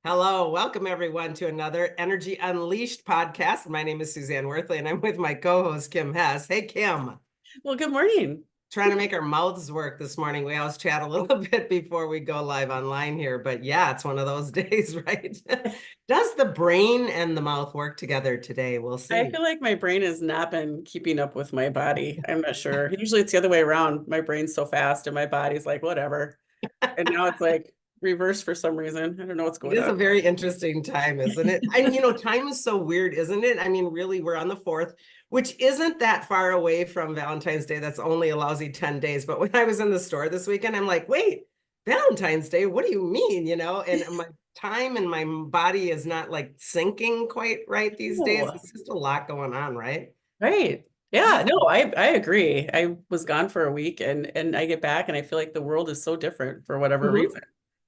Hello, welcome everyone to another Energy Unleashed podcast. My name is Suzanne Worthley and I'm with my co-host Kim Hess. Hey Kim. Well, good morning. Trying to make our mouths work this morning. We always chat a little bit before we go live online here, but yeah, it's one of those days, right? Does the brain and the mouth work together today? We'll I see. feel like my brain has not been keeping up with my body. I'm not sure. Usually it's the other way around. My brain's so fast and my body's like, whatever. And now it's like reverse for some reason. I don't know what's It going is a on. very interesting time, isn't it? And time is so weird, isn't it? I mean, really, we're on the 4th, which isn't that far away from Valentine's Day. That's only a lousy 10 days. But when I was in the store this weekend, I'm like, wait, Valentine's Day? What do you mean? And my time and my body is not like syncing quite right these days. Oh, It's just a lot going on, right? right. Yeah, no, I agree. I was gone for a week and I get back and I feel like the world is so different for whatever Mhm, reason.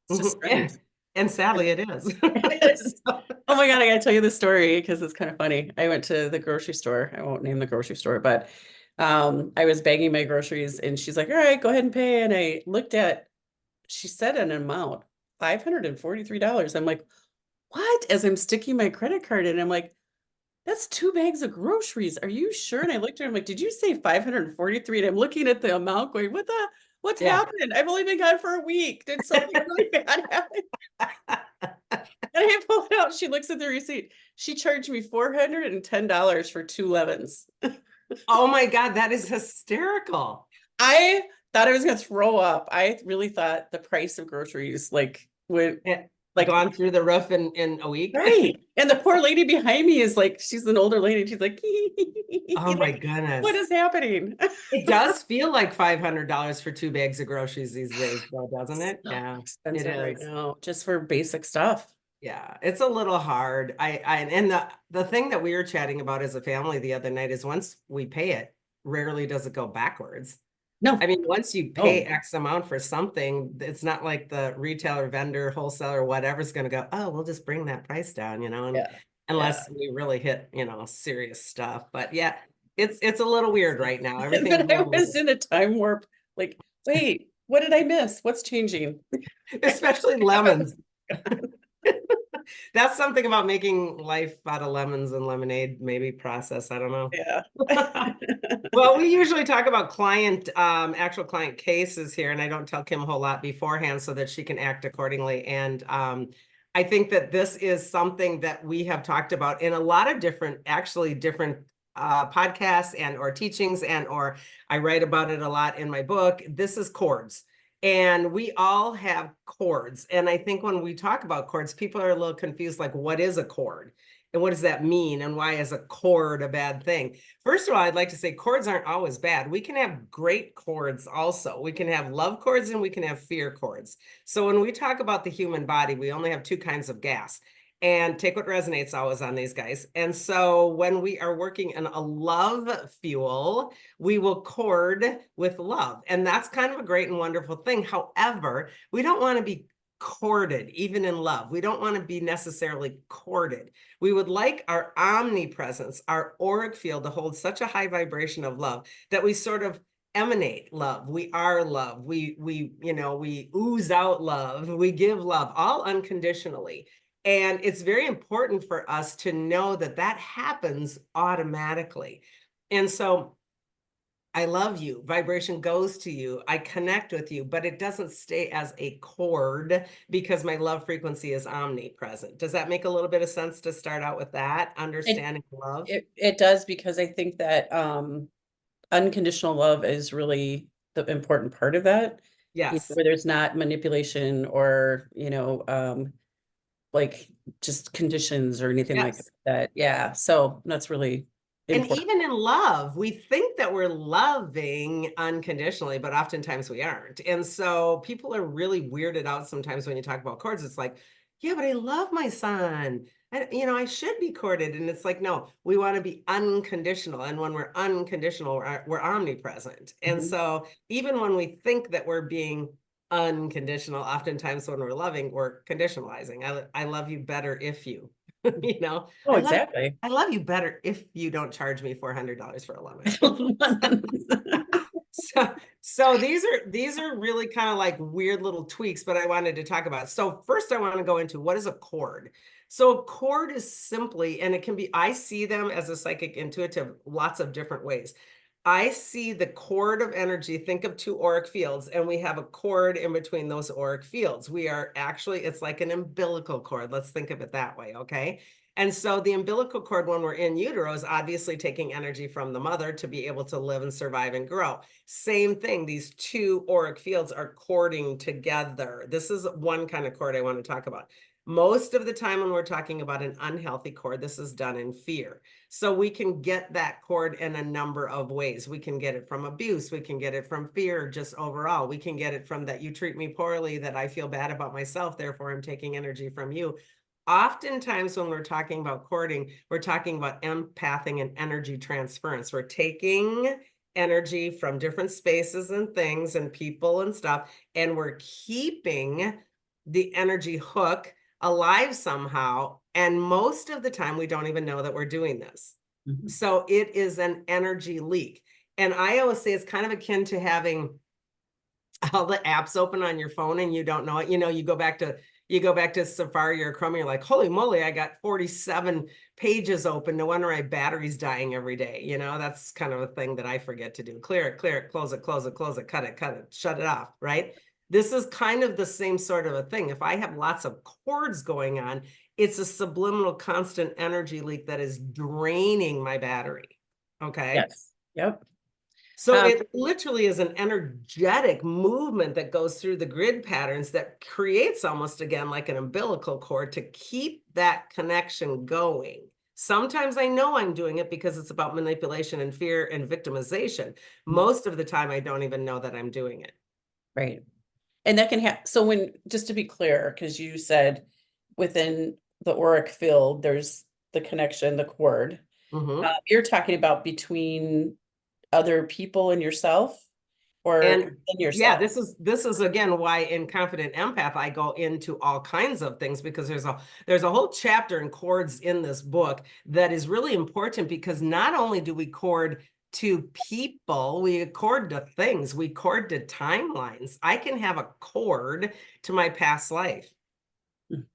It's just mhm. strange. And sadly, it is. It is. Oh my God, I gotta tell you the story because it's kind of funny. I went to the grocery store. I won't name the grocery store, but I was bagging my groceries and she's like, all right, go ahead and pay. And I looked at, she said an amount, $543. I'm like, what? As I'm sticking my credit card in, I'm like, that's 2 bags of groceries. Are you sure? And I looked at her, I'm like, did you say 543? And I'm looking at the amount going, what's Yeah. happened? I've only been gone for a week. Did something really bad happen? And I pull it out. She looks at the receipt. She charged me $410 for 2 lemons. Oh my God, that is hysterical. I thought I was gonna throw up. I really thought the price of groceries like would Yeah. like Gone through the roof in a week. right. And the poor lady behind me is like, she's an older lady. And she's like, Oh my like, what goodness. is happening? It does feel like $500 for 2 bags of groceries these days, though, doesn't it? So Yeah, it expensive right is. now, just for basic stuff. Yeah, it's a little hard. And the thing that we were chatting about as a family the other night is once we pay it, rarely does it go backwards. I No. mean, once you pay Oh, X amount for something, it's not like the retailer, vendor, wholesaler, whatever's going to go, oh, we'll just bring that price down, and yeah. Yeah. unless we really hit, serious stuff. But yeah, it's a little weird right now. Everything's a But I little, was in a time warp, like, wait, what did I miss? What's changing? especially lemons. That's something about making life out of lemons and lemonade, maybe process. I don't know. Yeah. Well, we usually talk about actual client cases here, and I don't tell Kim a whole lot beforehand so that she can act accordingly. And I think that this is something that we have talked about in a lot of different podcasts and or teachings and or I write about it a lot in my book. This is cords. And we all have cords. And I think when we talk about cords, people are a little confused, like, what is a cord? And what does that mean? And why is a cord a bad thing? First of all, I'd like to say cords aren't always bad. We can have great cords also. We can have love cords and we can have fear cords. So when we talk about the human body, we only have two kinds of gas. And take what resonates always on these guys. And so when we are working in a love fuel, we will cord with love. And that's kind of a great and wonderful thing. However, we don't want to be corded, even in love. We don't want to be necessarily corded. We would like our omnipresence, our auric field to hold such a high vibration of love that we sort of emanate love. We are love. We ooze out love. We give love all unconditionally. And it's very important for us to know that that happens automatically. And so I love you. Vibration goes to you. I connect with you, but it doesn't stay as a cord because my love frequency is omnipresent. Does that make a little bit of sense to start out with that It, understanding love? it does because I think that unconditional love is really the important part of that, Yes. where there's not manipulation or, like just conditions or anything like Yes. that. Yeah. So that's really And important. even in love, we think that we're loving unconditionally, but oftentimes we aren't. And so people are really weirded out sometimes when you talk about cords. It's like, yeah, but I love my son. I should be courted. And it's like, no, we want to be unconditional. And when we're unconditional, we're omnipresent. And Mhm. so even when we think that we're being unconditional, oftentimes when we're loving, we're conditionalizing. I love you better if you, you know, Oh, I love exactly. I love you better if you don't charge me $400 for a lemon. So So these are really kind of like weird little tweaks, but I wanted to talk about. So first I want to go into what is a cord. So a cord is simply, and it can be, I see them as a psychic intuitive lots of different ways. I see the cord of energy. Think of two auric fields, and we have a cord in between those auric fields. We are actually, it's like an umbilical cord. Let's think of it that way, okay? And so the umbilical cord, when we're in utero, is obviously taking energy from the mother to be able to live and survive and grow. Same thing, these two auric fields are cording together. This is one kind of cord I want to talk about. Most of the time when we're talking about an unhealthy cord, this is done in fear. So we can get that cord in a number of ways. We can get it from abuse. We can get it from fear, just overall. We can get it from that you treat me poorly, that I feel bad about myself, therefore I'm taking energy from you. Oftentimes when we're talking about cording, we're talking about empathing and energy transference. We're taking energy from different spaces and things and people and stuff, and we're keeping the energy hook alive somehow. And most of the time, we don't even know that we're doing this. Mhm. So it is an energy leak. And I always say it's kind of akin to having all the apps open on your phone and you don't know it. You go back to Safari or Chrome, and you're like, holy moly, I got 47 pages open. No wonder my battery's dying every day. That's kind of a thing that I forget to do. Clear it, close it, close it, close it, cut it, shut it off, right? This is kind of the same sort of a thing. If I have lots of cords going on, it's a subliminal constant energy leak that is draining my battery. Okay. Yes. Yep. So Um, it literally is an energetic movement that goes through the grid patterns that creates almost again like an umbilical cord to keep that connection going. Sometimes I know I'm doing it because it's about manipulation and fear and victimization. Most of the time, I don't even know that I'm doing it. right. And that can happen. So just to be clear, because you said within the auric field, there's the connection, the cord. Mhm. You're talking about between other people and yourself, or And in yeah, yourself? this is again why in Confident Empath I go into all kinds of things, because there's a whole chapter in cords in this book that is really important, because not only do we cord to people, we cord to things, we cord to timelines. I can have a cord to my past life.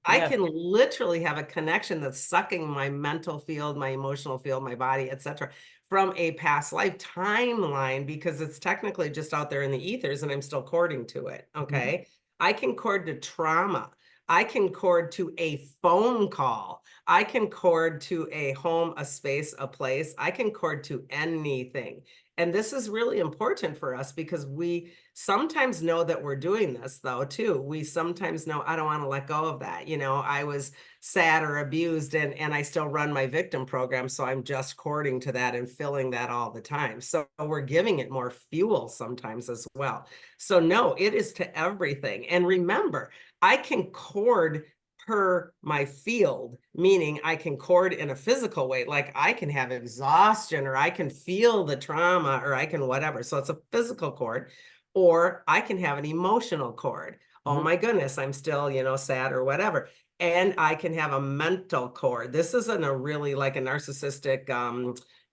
I Yeah. can literally have a connection that's sucking my mental field, my emotional field, my body, etc., from a past life timeline, because it's technically just out there in the ethers and I'm still cording to it. Okay. I can cord to trauma. I can cord to a phone call. I can cord to a home, a space, a place. I can cord to anything. And this is really important for us because we sometimes know that we're doing this, though, too. We sometimes know, I don't want to let go of that. I was sad or abused, and I still run my victim program. So I'm just cording to that and filling that all the time. So we're giving it more fuel sometimes as well. So no, it is to everything. And remember, I can cord per my field, meaning I can cord in a physical way, like I can have exhaustion, or I can feel the trauma, or I can whatever. So it's a physical cord, or I can have an emotional cord. Oh my goodness, I'm still, sad or whatever. And I can have a mental cord. This isn't a really like a narcissistic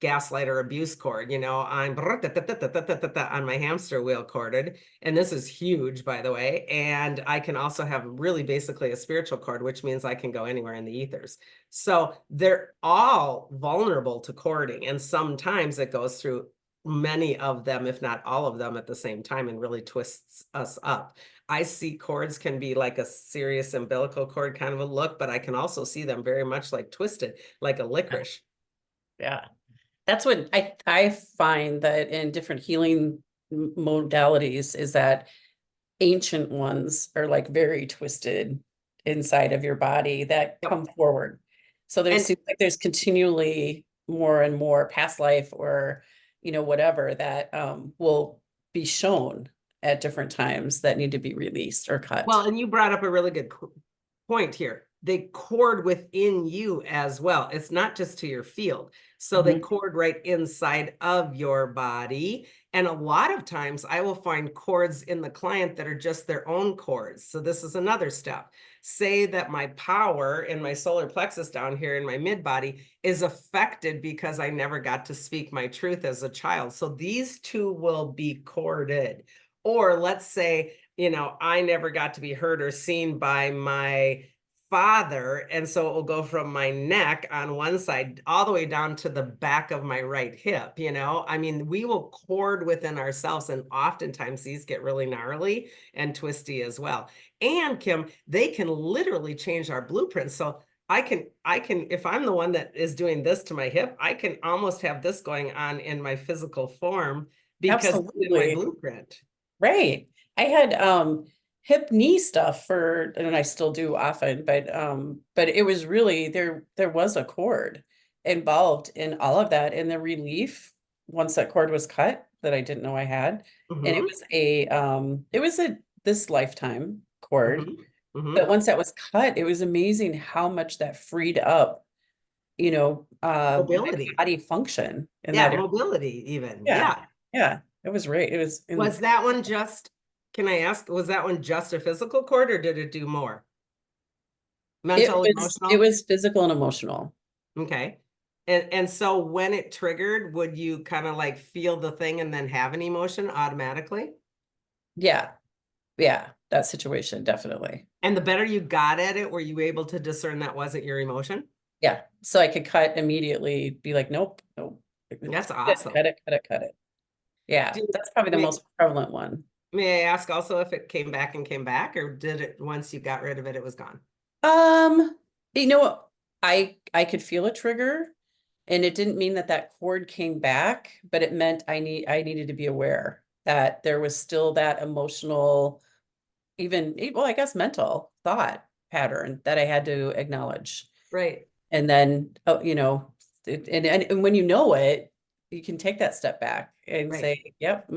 gaslight or abuse cord. I'm on my hamster wheel corded. And this is huge, by the way. And I can also have really basically a spiritual cord, which means I can go anywhere in the ethers. So they're all vulnerable to cording. And sometimes it goes through many of them, if not all of them at the same time, and really twists us up. I see cords can be like a serious umbilical cord kind of a look, but I can also see them very much like twisted, like a licorice. Yeah. That's what I find that in different healing modalities is that ancient ones are like very twisted inside of your body that Yep. come forward. So And seems like there's continually more and more past life or whatever that will be shown at different times that need to be released or cut. well, and you brought up a really good point here. they cord within you as well. It's not just to your field. So they Mhm. cord right inside of your body. And a lot of times I will find cords in the client that are just their own cords. So this is another step. Say that my power in my solar plexus down here in my mid body is affected because I never got to speak my truth as a child. So these two will be corded. Or let's say, I never got to be heard or seen by my father. And so it will go from my neck on one side all the way down to the back of my right hip. I mean, we will cord within ourselves, and oftentimes these get really gnarly and twisty as well. And Kim, they can literally change our blueprints. So I can, if I'm the one that is doing this to my hip, I can almost have this going on in my physical form because it's in my Absolutely. blueprint. Right. I had hip knee stuff for, and I still do often, but it was really there was a cord involved in all of that, and the relief once that cord was cut that I didn't know I had. And Mm-hmm, it was a this lifetime cord, mm-hmm, mm-hmm. but once that was cut, it was amazing how much that freed up, my Mobility. body function in Yeah, that area. mobility even. Yeah. Yeah. Yeah. It was great. It was in Was that one just, can I ask, was that one just a physical cord or did it do more? Mental, it emotional? was physical and emotional. Okay. And so when it triggered, would you kind of like feel the thing and then have an emotion automatically? Yeah. Yeah. That situation, definitely. And the better you got at it, were you able to discern that wasn't your emotion? Yeah. So I could cut immediately, be like, nope, nope. That's Cut awesome. cut it, cut it, cut it. Yeah. Do, That's probably the may, most prevalent one. may I ask also if it came back and came back, or did it, once you got rid of it, it was gone? Um, you know, I could feel a trigger, and it didn't mean that that cord came back, but it meant I needed to be aware that there was still that emotional, well, I guess mental thought pattern that I had to acknowledge. Right, And then, oh, and when you know it, you can take that step back and right. say, yep,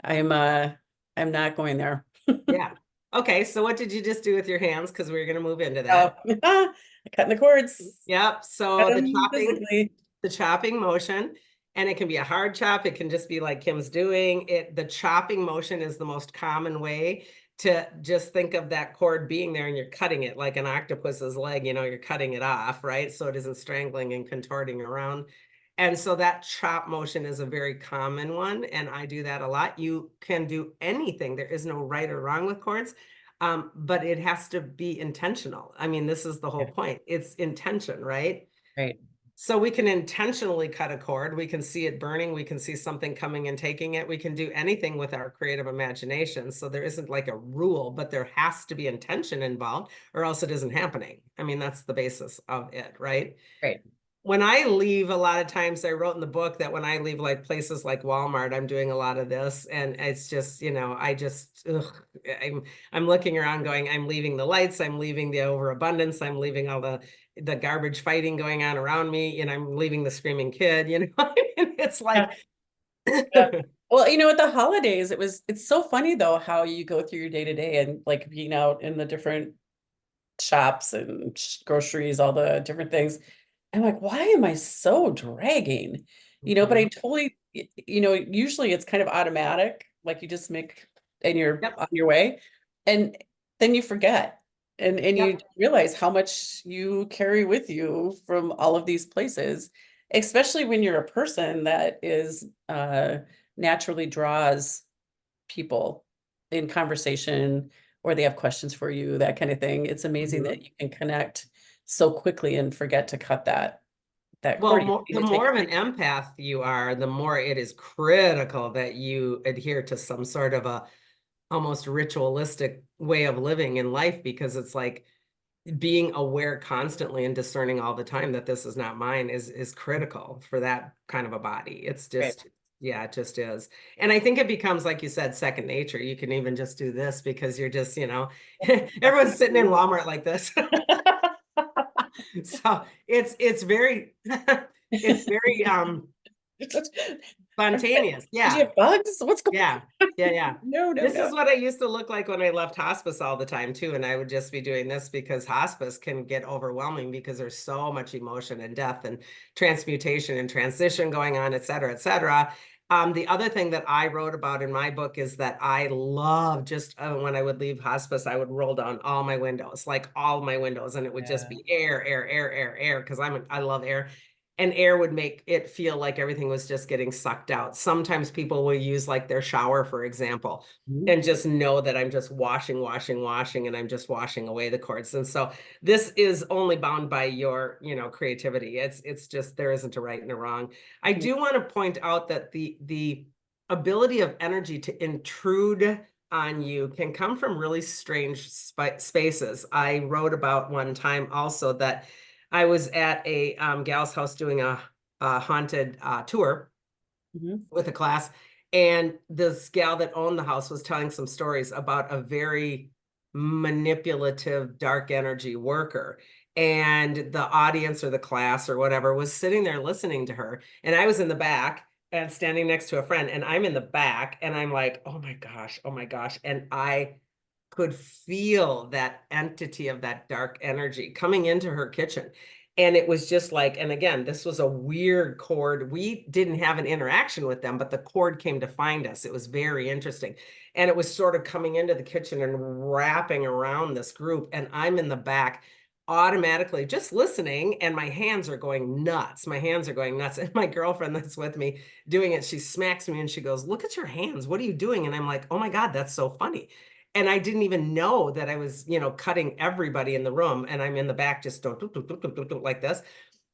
I'm I'm not going there. Yeah. Okay, so what did you just do with your hands? Because we're going to move into Oh, that. cutting the cords, Yep. cut So the them chopping, physically. the chopping motion, and it can be a hard chop. It can just be like Kim's doing it. The chopping motion is the most common way to just think of that cord being there and you're cutting it like an octopus's leg, you're cutting it off, right? So it isn't strangling and contorting around. And so that chop motion is a very common one. And I do that a lot. You can do anything. There is no right or wrong with cords. But it has to be intentional. I mean, this is the whole Yeah, point. It's intention, right? right, So we can intentionally cut a cord. We can see it burning. We can see something coming and taking it. We can do anything with our creative imagination. So there isn't like a rule, but there has to be intention involved or else it isn't happening. I mean, that's the basis of it, right? right. When I leave, a lot of times I wrote in the book that when I leave like places like Walmart, I'm doing a lot of this, and it's just, I just, I'm looking around going, I'm leaving the lights, I'm leaving the overabundance, I'm leaving all the garbage fighting going on around me, and I'm leaving the screaming kid, I mean, it's Yeah, like, yeah. Well, with the holidays, it's so funny though how you go through your day to day and like being out in the different shops and groceries, all the different things. I'm like, why am I so dragging? But I Mhm. totally, usually it's kind of automatic, like you just make and you're Yep, on your way. And then you forget. And you yep, don't realize how much you carry with you from all of these places, especially when you're a person that is naturally draws people in conversation or they have questions for you, that kind of thing. It's amazing mhm. that you can connect so quickly and forget to cut that Well, cord. You need the to take more it. of an empath you are, the more it is critical that you adhere to some sort of a almost ritualistic way of living in life, because it's like being aware constantly and discerning all the time that this is not mine is critical for that kind of a body. It's Right. just, yeah, it just is. And I think it becomes, like you said, second nature. You can even just do this because you're just, everyone's sitting in Walmart like this. So it's very it's very Spontaneous. Did you Yeah. have bugs? What's going Yeah. on? Yeah. Yeah. No, no, This no. is what I used to look like when I left hospice all the time too. And I would just be doing this because hospice can get overwhelming because there's so much emotion and death and transmutation and transition going on, et cetera, et cetera. The other thing that I wrote about in my book is that I love just when I would leave hospice, I would roll down all my windows, like all my windows, and it would just Yeah. be air, air, air, air, air, because I love air. And air would make it feel like everything was just getting sucked out. Sometimes people will use like their shower, for example, Mhm. and just know that I'm just washing, washing, washing, and I'm just washing away the cords. And so this is only bound by your, creativity. It's just there isn't a right and a wrong. I Yeah. do want to point out that the ability of energy to intrude on you can come from really strange spaces. I wrote about one time also that I was at a gal's house doing a haunted tour Mhm. with a class, and this gal that owned the house was telling some stories about a very manipulative dark energy worker. And the audience or the class or whatever was sitting there listening to her. And I was in the back and standing next to a friend, and I'm in the back, and I'm like, oh my gosh, oh my gosh. And I could feel that entity of that dark energy coming into her kitchen. And it was just like, and again, this was a weird cord. We didn't have an interaction with them, but the cord came to find us. It was very interesting. And it was sort of coming into the kitchen and wrapping around this group. And I'm in the back automatically just listening, and my hands are going nuts. My hands are going nuts. And my girlfriend that's with me doing it, she smacks me and she goes, "Look at your hands. What are you doing?" And I'm like, "Oh my God, that's so funny." And I didn't even know that I was, cutting everybody in the room, and I'm in the back just like this.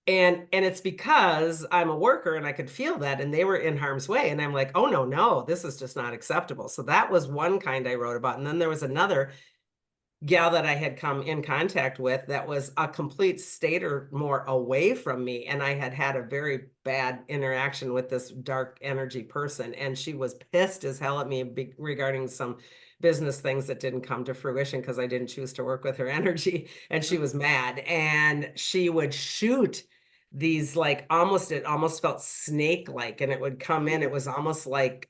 And it's because I'm a worker and I could feel that, and they were in harm's way. And I'm like, oh no, no, this is just not acceptable. So that was one kind I wrote about. And then there was another gal that I had come in contact with that was a complete state or more away from me. And I had had a very bad interaction with this dark energy person. And she was pissed as hell at me regarding some business things that didn't come to fruition because I didn't choose to work with her energy. And she was mad. And she would shoot these like it almost felt snake-like, and it would come in. It was almost like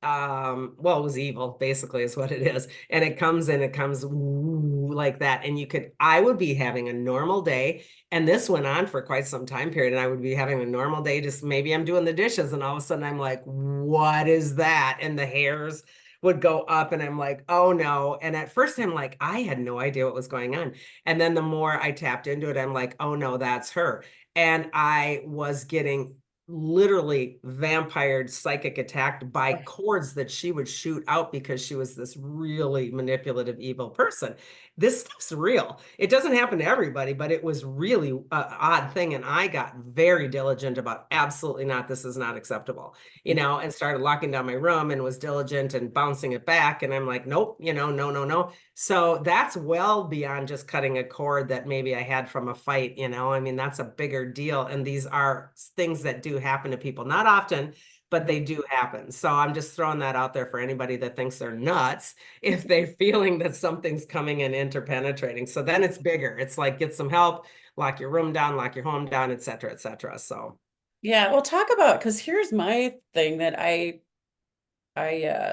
well, it was evil basically is what it is, and it comes in, it comes like that, and I would be having a normal day, and this went on for quite some time period, and I would be having a normal day, just maybe I'm doing the dishes, and all of a sudden I'm like, what is that? And the hairs would go up, and I'm like, oh no. And at first I'm like, I had no idea what was going on, and then the more I tapped into it, I'm like, oh no, that's her. And I was getting literally vampired, psychic attacked by cords that she would shoot out because she was this really manipulative, evil person. This stuff's real. It doesn't happen to everybody, but it was really an odd thing. And I got very diligent about absolutely not, this is not acceptable, and started locking down my room and was diligent and bouncing it back. And I'm like, nope, no, no, no. So that's well beyond just cutting a cord that maybe I had from a fight, I mean, that's a bigger deal. And these are things that do happen to people, not often, but they do happen. So I'm just throwing that out there for anybody that thinks they're nuts if they're feeling that something's coming and interpenetrating. So then it's bigger. It's like, get some help, lock your room down, lock your home down, et cetera, et cetera. So Yeah, well, talk about, because here's my thing that I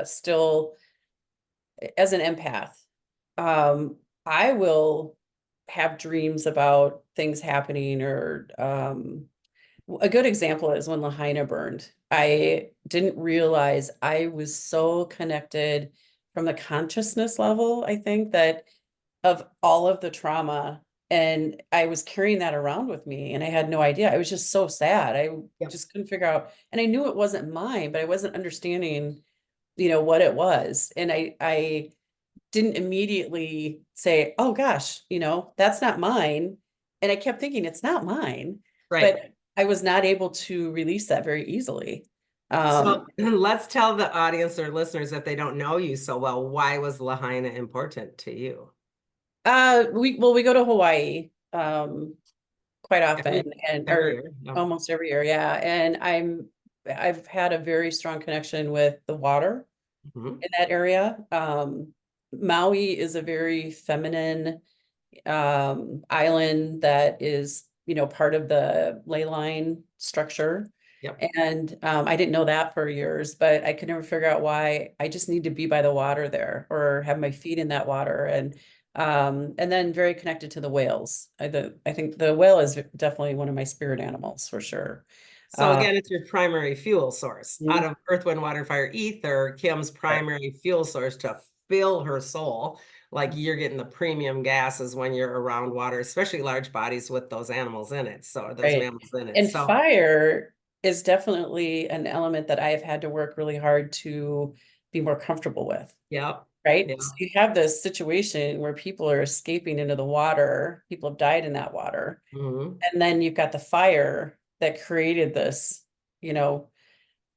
still, as an empath, I will have dreams about things happening, or a good example is when Lahaina burned. I didn't realize I was so connected from the consciousness level, I think, that of all of the trauma. And I was carrying that around with me, and I had no idea. I was just so sad. I yeah, just couldn't figure out, and I knew it wasn't mine, but I wasn't understanding, what it was. And I didn't immediately say, oh gosh, that's not mine. And I kept thinking it's not mine, right. but I was not able to release that very easily. So let's tell the audience or listeners, if they don't know you so well, why was Lahaina important to you? We go to Hawaii quite often, Every and every or year. No. almost every year, yeah. And I've had a very strong connection with the water Mhm. in that area. Maui is a very feminine island that is, part of the ley line structure. Yep. And I didn't know that for years, but I could never figure out why I just need to be by the water there or have my feet in that water. And then very connected to the whales. I think the whale is definitely one of my spirit animals for sure. So Uh, again, it's your primary fuel source. Out mhm, of Earth, Wind, Water, Fire, Ether, Kim's right, primary fuel source to fill her soul. Like you're getting the premium gases when you're around water, especially large bodies with those animals in it. So those right. mammals in it. And So fire is definitely an element that I have had to work really hard to be more comfortable with. yep. Right? Yeah. So you have this situation where people are escaping into the water, people have died in that water. Mhm. And then you've got the fire that created this, you know,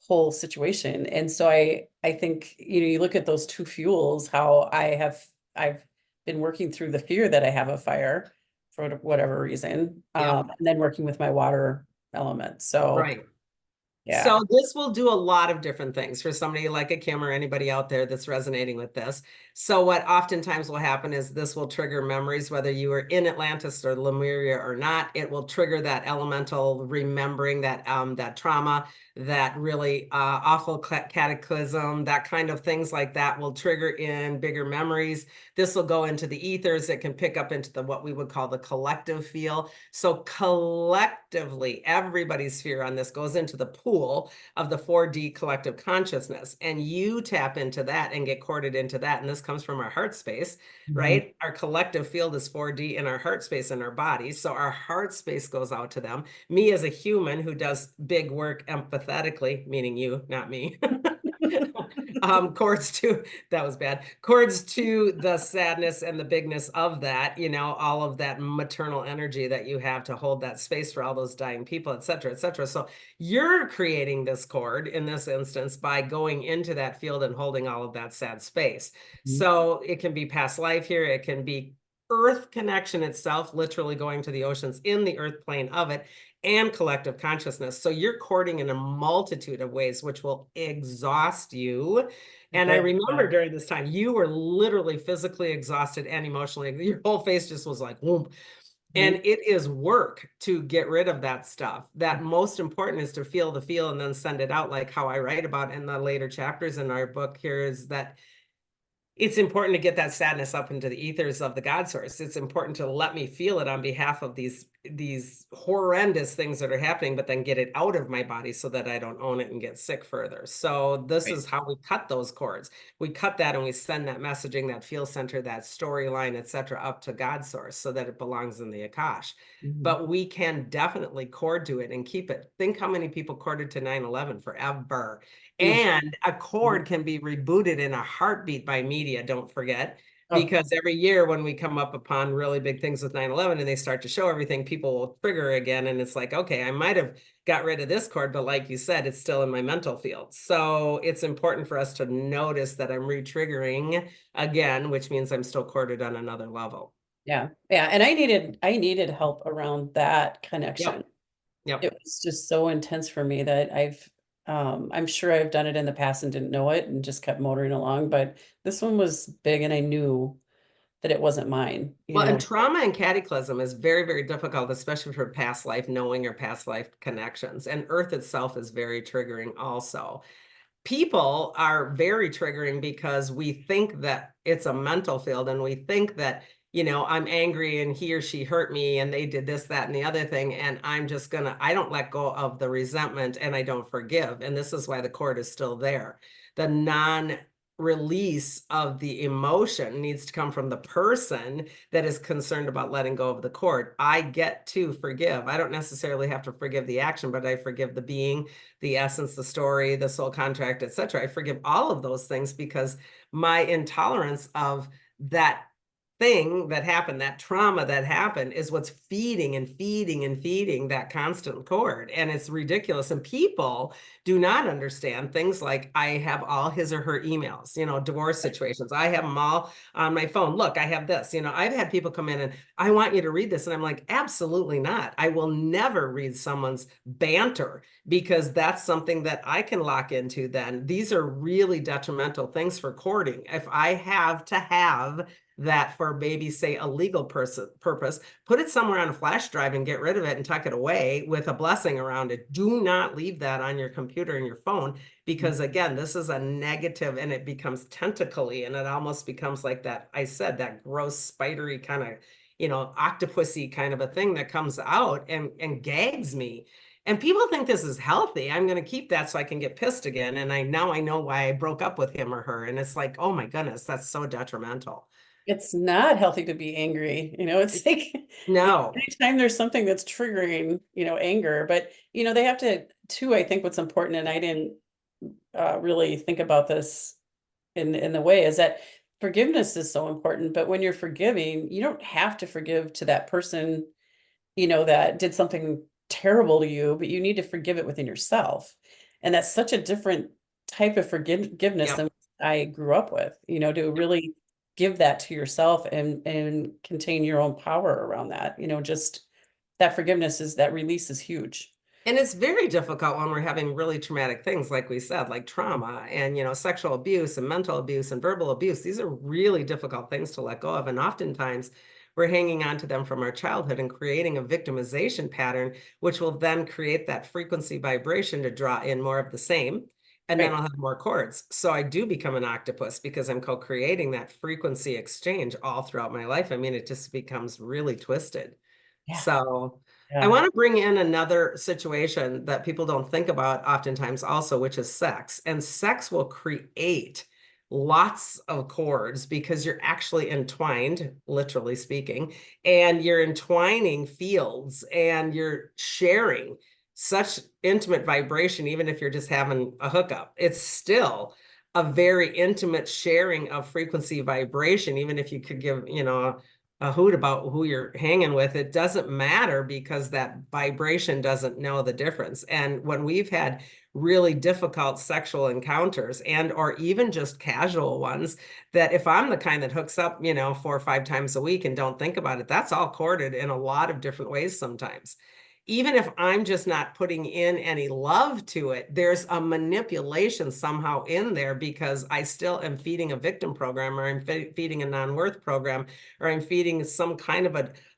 whole situation. And so I think, you look at those two fuels, how I've been working through the fear that I have of fire for whatever reason, Yep. and then working with my water element. So Right. yeah. So this will do a lot of different things for somebody like a Kim or anybody out there that's resonating with this. So what oftentimes will happen is this will trigger memories, whether you were in Atlantis or Lemuria or not. It will trigger that elemental remembering that trauma, that really awful cataclysm, that kind of things like that will trigger in bigger memories. This will go into the ethers. It can pick up into the what we would call the collective feel. So collectively, everybody's sphere on this goes into the pool of the 4D collective consciousness. And you tap into that and get corded into that. And this comes from our heart space, Mhm. right? Our collective field is 4D in our heart space in our body. So our heart space goes out to them. Me as a human who does big work empathetically, meaning you, not me. Chords to that was bad. Chords to the sadness and the bigness of that, all of that maternal energy that you have to hold that space for all those dying people, et cetera, et cetera. So you're creating this chord in this instance by going into that field and holding all of that sad space. So it can be past life here, it can be earth connection itself, literally going to the oceans in the earth plane of it, and collective consciousness. So you're courting in a multitude of ways, which will exhaust you. And I Okay. remember during this time, you were literally physically exhausted and emotionally. Your whole face just was like, whoom. And Mhm. it is work to get rid of that stuff. That most important is to feel the feel and then send it out, like how I write about in the later chapters in our book here is that it's important to get that sadness up into the ethers of the God source. It's important to let me feel it on behalf of these horrendous things that are happening, but then get it out of my body so that I don't own it and get sick further. So this Right. is how we cut those cords. We cut that and we send that messaging, that feel center, that storyline, etc., up to God source so that it belongs in the Akash. Mhm. But we can definitely cord to it and keep it. Think how many people corded to 9/11 forever. Mm. And a Mhm. chord can be rebooted in a heartbeat by media, don't forget, Oh, because every year when we come up upon really big things with 9/11 and they start to show everything, people will trigger again. And it's like, okay, I might have got rid of this chord, but like you said, it's still in my mental field. So it's important for us to notice that I'm re-triggering again, which means I'm still corded on another level. yeah. Yeah. And I needed help around that connection. Yep. Yep. It was just so intense for me that I'm sure I've done it in the past and didn't know it and just kept motoring along, but this one was big and I knew that it wasn't mine, Well, and trauma and cataclysm is very, very difficult, especially for past life knowing or past life connections. And Earth itself is very triggering also. People are very triggering because we think that it's a mental field and we think that, I'm angry and he or she hurt me and they did this, that, and the other thing. And I don't let go of the resentment and I don't forgive. And this is why the cord is still there. The non release of the emotion needs to come from the person that is concerned about letting go of the cord. I get to forgive. I don't necessarily have to forgive the action, but I forgive the being, the essence, the story, the soul contract, etc. I forgive all of those things because my intolerance of that thing that happened, that trauma that happened, is what's feeding and feeding and feeding that constant cord. And it's ridiculous. And people do not understand things like I have all his or her emails, divorce situations. I have them all on my phone. Look, I have this. I've had people come in and I want you to read this. And I'm like, absolutely not. I will never read someone's banter because that's something that I can lock into then. These are really detrimental things for courting. If I have to have that for maybe say a legal purpose, put it somewhere on a flash drive and get rid of it and tuck it away with a blessing around it. Do not leave that on your computer and your phone, because again, this is a negative and it becomes tentacly and it almost becomes like that, I said, that gross spidery kind of, octopusy kind of a thing that comes out and gags me. And people think this is healthy. I'm going to keep that so I can get pissed again. And now I know why I broke up with him or her. And it's like, oh my goodness, that's so detrimental. It's not healthy to be angry. It's like, No. anytime there's something that's triggering, anger, but, they have to, too, I think what's important, and I didn't really think about this in the way, is that forgiveness is so important. But when you're forgiving, you don't have to forgive to that person, that did something terrible to you, but you need to forgive it within yourself. And that's such a different type of forgiveness Yep. than I grew up with, to really give that to yourself and contain your own power around that. Just that forgiveness is that release is huge. And it's very difficult when we're having really traumatic things, like we said, like trauma and, sexual abuse and mental abuse and verbal abuse. These are really difficult things to let go of. And oftentimes we're hanging on to them from our childhood and creating a victimization pattern, which will then create that frequency vibration to draw in more of the same. And then Right. I'll have more chords. So I do become an octopus because I'm co-creating that frequency exchange all throughout my life. I mean, it just becomes really twisted. Yeah. So I Yeah. want to bring in another situation that people don't think about oftentimes also, which is sex. And sex will create lots of cords because you're actually entwined, literally speaking, and you're entwining fields and you're sharing such intimate vibration, even if you're just having a hookup. It's still a very intimate sharing of frequency vibration, even if you could give, a hoot about who you're hanging with. It doesn't matter because that vibration doesn't know the difference. And when we've had really difficult sexual encounters and or even just casual ones, that if I'm the kind that hooks up, 4 or 5 times a week and don't think about it, that's all corded in a lot of different ways sometimes. Even if I'm just not putting in any love to it, there's a manipulation somehow in there because I still am feeding a victim program, or I'm feeding a non-worth program, or I'm feeding some kind of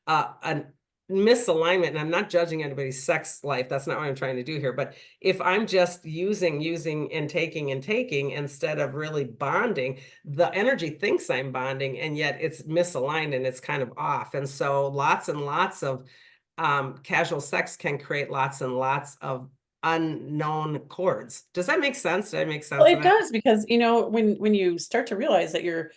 a misalignment. And I'm not judging anybody's sex life. That's not what I'm trying to do here. But if I'm just using and taking instead of really bonding, the energy thinks I'm bonding, and yet it's misaligned and it's kind of off. And so lots and lots of casual sex can create lots and lots of unknown chords. Does that make sense? Did I make Well, sense of it that? does, because when you start to realize that your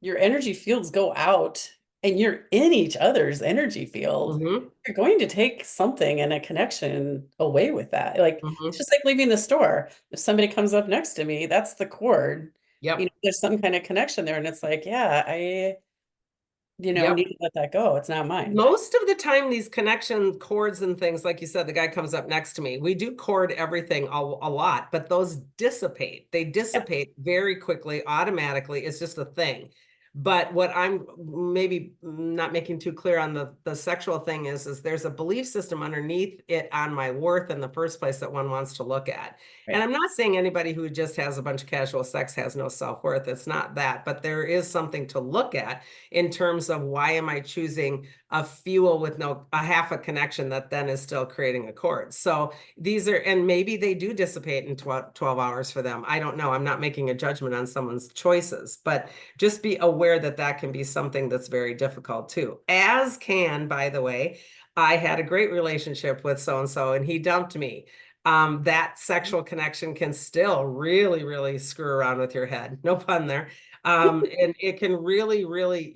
energy fields go out and you're in each other's energy field, Mm-hmm. you're going to take something and a connection away with that. Like, it's Mm-hmm. just like leaving the store. If somebody comes up next to me, that's the cord. Yep. There's some kind of connection there, and it's like, yeah, I need Yep. to let that go. It's not mine. Most of the time, these connection cords and things, like you said, the guy comes up next to me. We do cord everything a lot, but those dissipate. They Yeah, dissipate very quickly, automatically. It's just a thing. But what I'm maybe not making too clear on the sexual thing is there's a belief system underneath it on my worth in the first place that one wants to look at. And right. I'm not saying anybody who just has a bunch of casual sex has no self-worth. It's not that, but there is something to look at in terms of why am I choosing a fuel with a half a connection that then is still creating a cord. So these are, and maybe they do dissipate in 12 hours for them. I don't know. I'm not making a judgment on someone's choices, but just be aware that that can be something that's very difficult too. As can, by the way, I had a great relationship with so-and-so and he dumped me. That sexual connection can still really, really screw around with your head. No pun there. And it can really, really,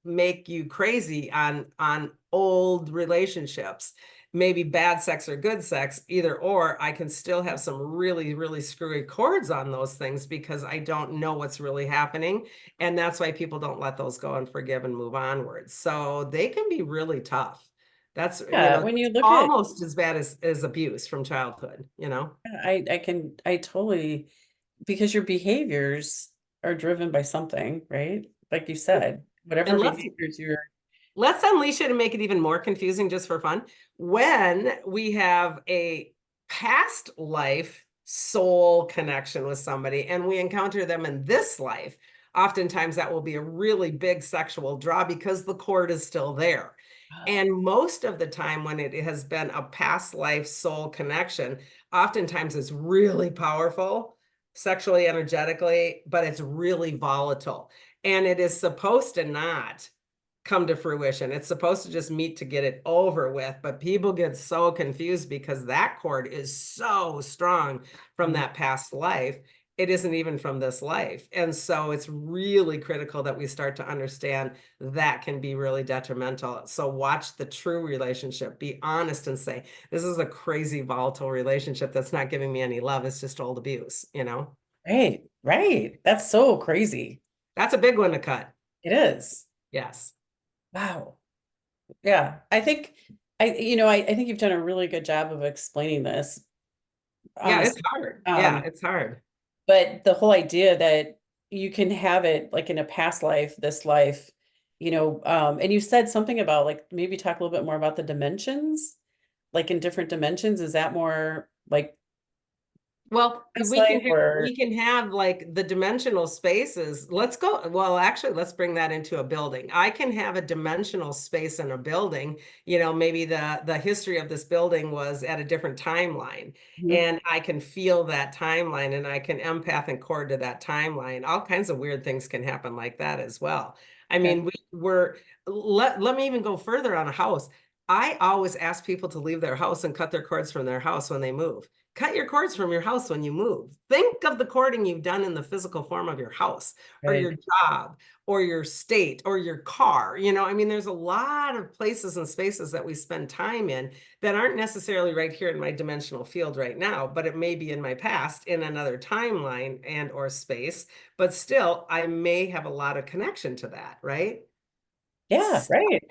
make you crazy on old relationships. Maybe bad sex or good sex, either or. I can still have some really, really screwy chords on those things because I don't know what's really happening. And that's why people don't let those go and forgive and move onwards. So they can be really tough. That's, Yeah, when you look at, almost as bad as abuse from childhood. I totally, because your behaviors are driven by something, right? Like you said, whatever And let's behaviors you're, Let's unleash it and make it even more confusing just for fun. When we have a past life soul connection with somebody and we encounter them in this life, oftentimes that will be a really big sexual draw because the cord is still there. Oh, And most of the time, when it has been a past life soul connection, oftentimes it's really powerful sexually, energetically, but it's really volatile. And it is supposed to not come to fruition. It's supposed to just meet to get it over with. But people get so confused because that cord is so strong from mm, that past life. It isn't even from this life. And so it's really critical that we start to understand that can be really detrimental. So watch the true relationship, be honest and say, this is a crazy volatile relationship that's not giving me any love. It's just old abuse, you know? right, right. That's so crazy. That's a big one to cut. It is. Yes. Wow. Yeah. I think you've done a really good job of explaining this, Yeah, it's honestly. hard. Yeah, Um, it's hard. but the whole idea that you can have it like in a past life, this life, and you said something about like maybe talk a little bit more about the dimensions, like in different dimensions. Is that more like Well, past life we or can have like the dimensional spaces. Let's go. Well, actually, let's bring that into a building. I can have a dimensional space in a building. You know, maybe the history of this building was at a different timeline, Mhm. and I can feel that timeline, and I can empath and cord to that timeline. All kinds of weird things can happen like that as well. I Okay. mean, let me even go further on a house. I always ask people to leave their house and cut their cords from their house when they move. Cut your cords from your house when you move. Think of the cording you've done in the physical form of your house or Right. your job or your state or your car. You know, I mean, there's a lot of places and spaces that we spend time in that aren't necessarily right here in my dimensional field right now, but it may be in my past in another timeline and or space, but still I may have a lot of connection to that, right? Yeah, right.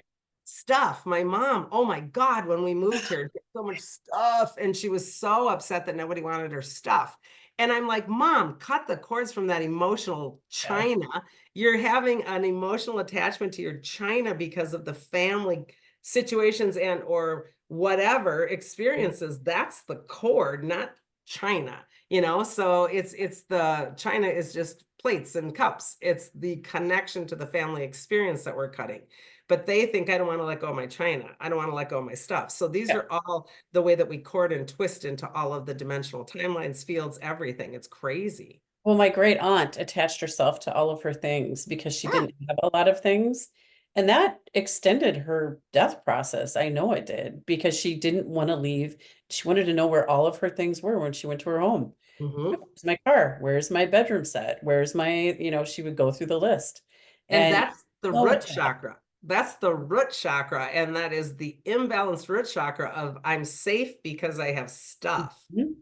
Stuff. My mom, oh my God, when we moved here, so much stuff. And she was so upset that nobody wanted her stuff. And I'm like, Mom, cut the cords from that emotional Yeah. china. You're having an emotional attachment to your china because of the family situations and or whatever experiences. That's the cord, not china, you know? So it's the china is just plates and cups. It's the connection to the family experience that we're cutting, but they think I don't want to let go of my china. I don't want to let go of my stuff. So these Yeah. are all the way that we cord and twist into all of the dimensional timelines, fields, everything. It's crazy. Well, my great aunt attached herself to all of her things because she Yeah. didn't have a lot of things. And that extended her death process. I know it did because she didn't want to leave. She wanted to know where all of her things were when she went to her home. Hmm. Where's my car? Where's my bedroom set? Where's she would go through the list. And And that's the so root attached. chakra. That's the root chakra. And that is the imbalanced root chakra of I'm safe because I have stuff. Mhm.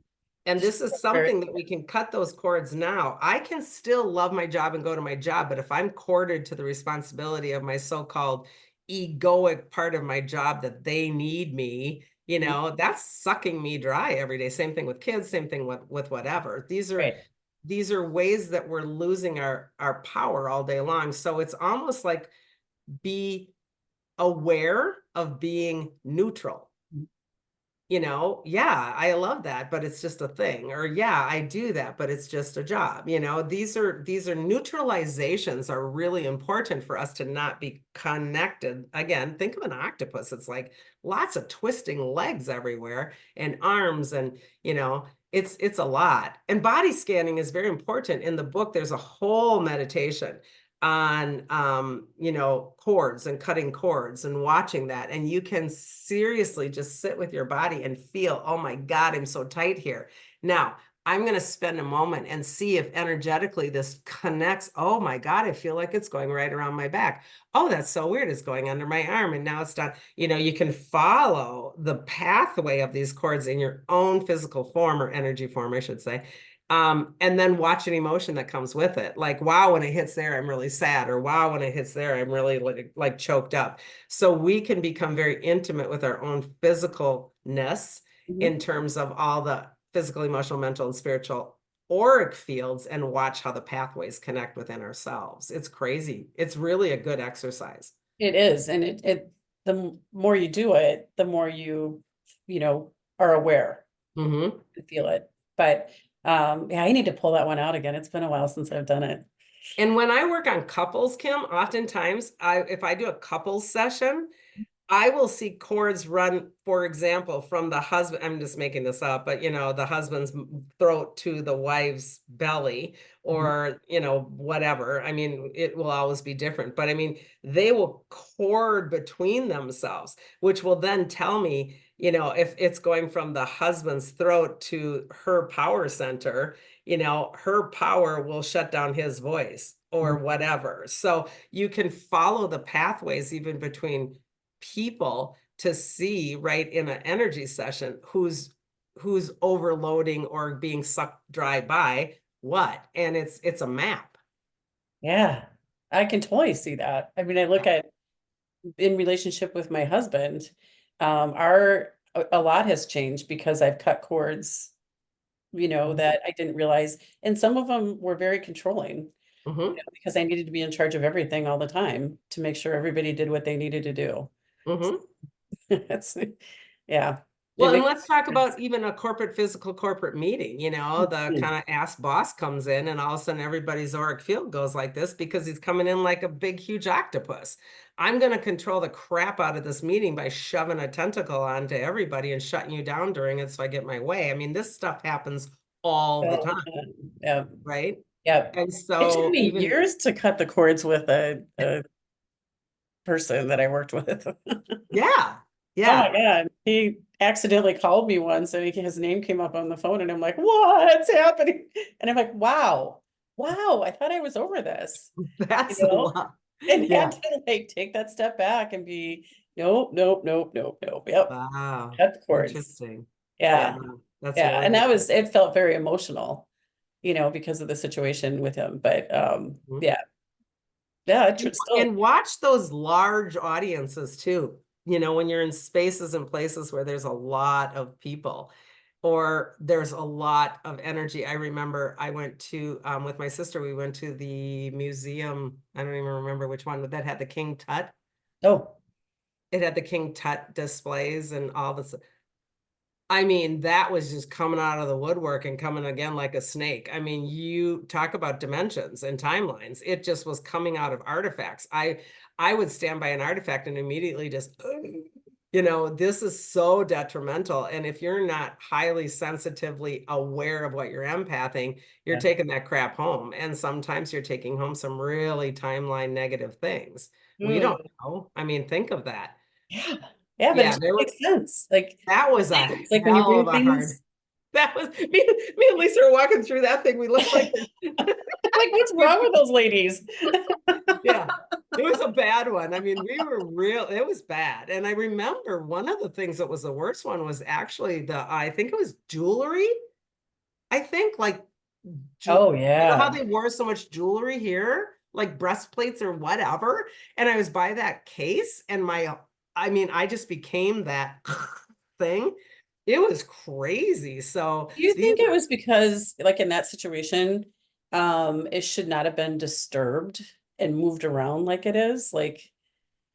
And this is Very- something that we can cut those cords now. I can still love my job and go to my job, but if I'm corded to the responsibility of my so-called egoic part of my job that they need me, you know, that's sucking me dry every day. Same thing with kids, same thing with whatever. Right. These are ways that we're losing our power all day long. So it's almost like be aware of being neutral. You know, yeah, I love that, but it's just a thing. Or yeah, I do that, but it's just a job. You know, these are neutralizations are really important for us to not be connected. Again, think of an octopus. It's like lots of twisting legs everywhere and arms and, you know, it's a lot. And body scanning is very important. In the book, there's a whole meditation on you know, cords and cutting cords and watching that, and you can seriously just sit with your body and feel, oh my God, I'm so tight here. Now I'm going to spend a moment and see if energetically this connects. Oh my God, I feel like it's going right around my back. Oh, that's so weird, it's going under my arm and now it's done. You know, you can follow the pathway of these cords in your own physical form or energy form, I should say, and then watch an emotion that comes with it. Like, wow, when it hits there, I'm really sad, or wow, when it hits there, I'm really like choked up. So we can become very intimate with our own physicalness Mhm. in terms of all the physical, emotional, mental, and spiritual auric fields and watch how the pathways connect within ourselves. It's crazy. It's really a good exercise. It is. And the more you do it, the more you are aware Hmm. and feel it. But yeah, I need to pull that one out again. It's been a while since I've done it. And when I work on couples, Kim, oftentimes if I do a couples session, I will see cords run, for example, from the husband. I'm just making this up, but the husband's throat to the wife's belly, Mhm. or, whatever. I mean, it will always be different, but I mean, they will cord between themselves, which will then tell me, if it's going from the husband's throat to her power center, her power will shut down his voice or whatever. So you can follow the pathways even between people to see right in an energy session who's overloading or being sucked dry by what, and it's a map. Yeah, I can totally see that. I mean, I look at in relationship with my husband, our a lot has changed because I've cut cords, that I didn't realize, and some of them were very controlling, Mm-hmm. because I needed to be in charge of everything all the time to make sure everybody did what they needed to do. Mm-hmm. That's, yeah, it Well, and makes let's talk sense. about even a physical corporate meeting, the Mhm. kind of ass boss comes in and all of a sudden everybody's auric field goes like this because he's coming in like a big, huge octopus. I'm going to control the crap out of this meeting by shoving a tentacle onto everybody and shutting you down during it so I get my way. I mean, this stuff happens all the All time, the time. Yeah, right? yeah. And It took so me even, years to cut the cords with a person that I worked with. yeah, Oh my yeah. God. He accidentally called me once and his name came up on the phone and I'm like, what's happening? And I'm like, wow, wow, I thought I was over this, you That's a know, lot. and had Yeah. to like take that step back and be, nope, nope, nope, nope, nope. Yep. Wow. Cut the cords. Interesting. Yeah, Yeah. that's Yeah. really And good. it felt very emotional, because of the situation with him. But Mhm. yeah, yeah, still, And watch those large audiences too. When you're in spaces and places where there's a lot of people or there's a lot of energy. I remember I went to, with my sister, we went to the museum. I don't even remember which one, but that had the King Tut. oh, It had the King Tut displays and all this. I mean, that was just coming out of the woodwork and coming again like a snake. I mean, you talk about dimensions and timelines. It just was coming out of artifacts. I would stand by an artifact and immediately just, this is so detrimental. And if you're not highly sensitively aware of what you're empathing, you're yeah. taking that crap home. And sometimes you're taking home some really timeline negative things. We Hmm. don't know. I mean, think of that. Yeah. Yeah, but it Yeah, just makes sense. Like that the was a things, like when you hell bring of a hard. things, That was me and Lisa were walking through that thing. We looked like, like what's wrong with those ladies? yeah, it was a bad one. I mean, we were real, it was bad. And I remember one of the things that was the worst one was actually I think it was jewelry. I think like, Oh how yeah. they wore so much jewelry here, like breastplates or whatever. And I was by that case and I mean, I just became that thing. It was crazy. So Do you these think it was because, like in that situation, it should not have been disturbed and moved around like it is? Like,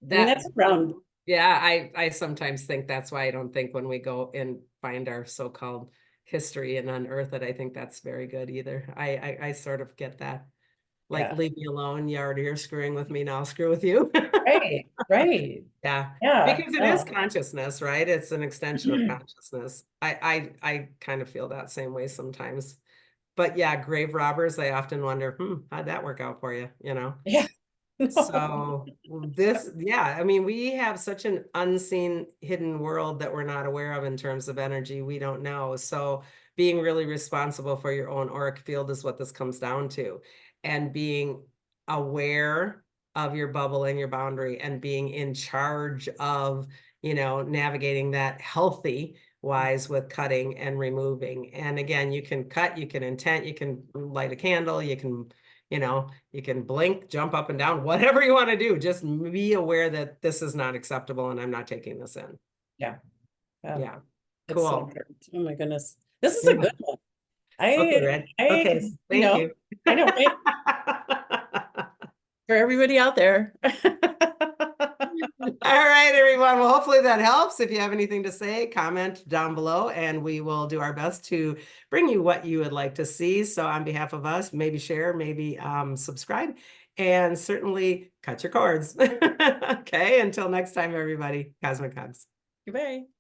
I mean, that that's around. yeah, I sometimes think that's why I don't think when we go and find our so-called history and unearth it, I think that's very good either. I sort of get that. Like, Yeah. leave me alone. You're screwing with me, now I'll screw with you. Right. Right. Yeah, Yeah. because it is No. consciousness, right? It's an extension of consciousness. I kind of feel that same way sometimes. But yeah, grave robbers, I often wonder, how'd that work out for you, Yeah. No. So this, yeah, I mean, we have such an unseen hidden world that we're not aware of in terms of energy. We don't know. So being really responsible for your own auric field is what this comes down to. And being aware of your bubble and your boundary and being in charge of, navigating that healthy wise with cutting and removing. And again, you can cut, you can intent, you can light a candle, you can blink, jump up and down, whatever you want to do. Just be aware that this is not acceptable and I'm not taking this in. Yeah. Yeah. Yeah. It's so Cool. important. Oh my goodness. This is a Yeah. good one. Okay, Red. Okay. You Thank know, you. I know, for everybody out there. right, everyone. Well, hopefully that helps. If you have anything to say, comment down below, and we will do our best to bring you what you would like to see. So on behalf of us, maybe share, maybe subscribe, and certainly cut your cords. Okay, until next time, everybody. Cosmic hugs. Goodbye.